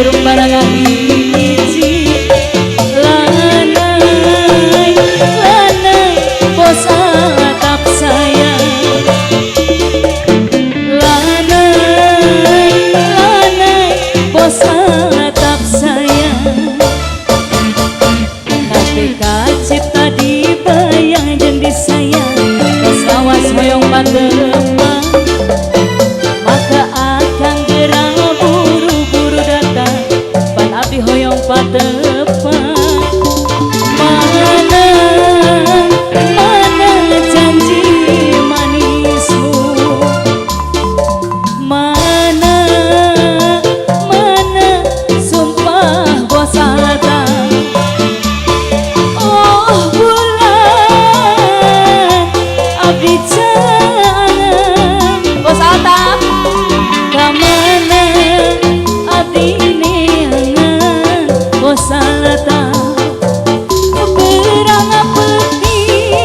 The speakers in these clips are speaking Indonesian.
hirup barang hiji lanai lanai bos atap sayang lanai lanai bos atap sayang KPK cipta dibayang jeung disayang sawas hoyong patepa maka akan gerang buru-buru datang pan abdi hoyong patepa mana mana janji manismu mana mana sumpah bos atap oh bulan abdi jangan bos atap kamana abdi neangan bos atap berang penting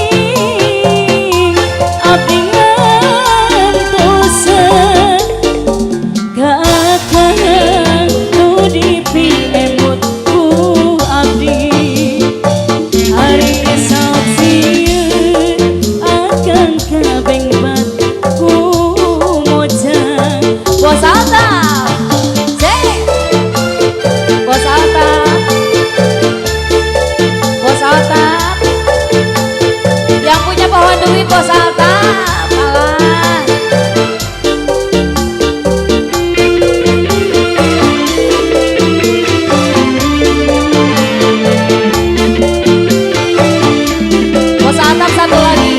abdi ngantosan kakang nu dipimut ku abdi hari kesaksian akan kabeng batku mojang bos atap bos atap bos atap yang punya pohon duit bos atap alah bos atap satu lagi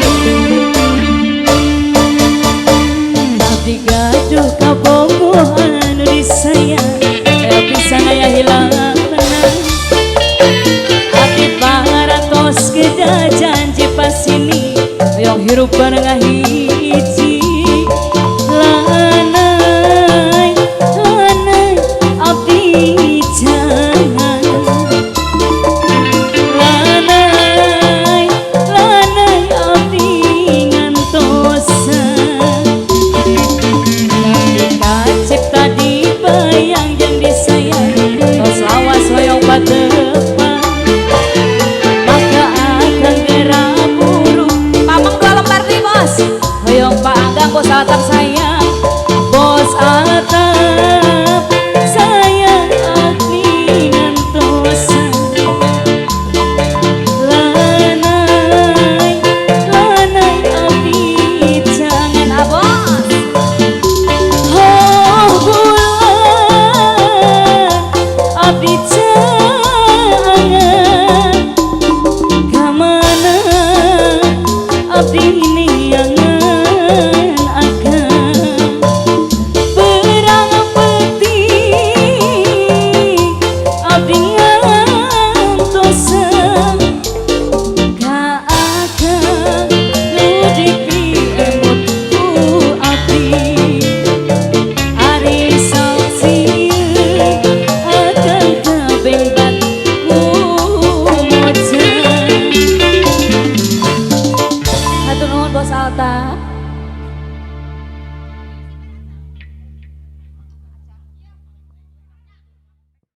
abdi gaduh kabogohan nu disayang bisa ngaya hilang tenang abdi parantos geda janji pas ini yang hirup bareng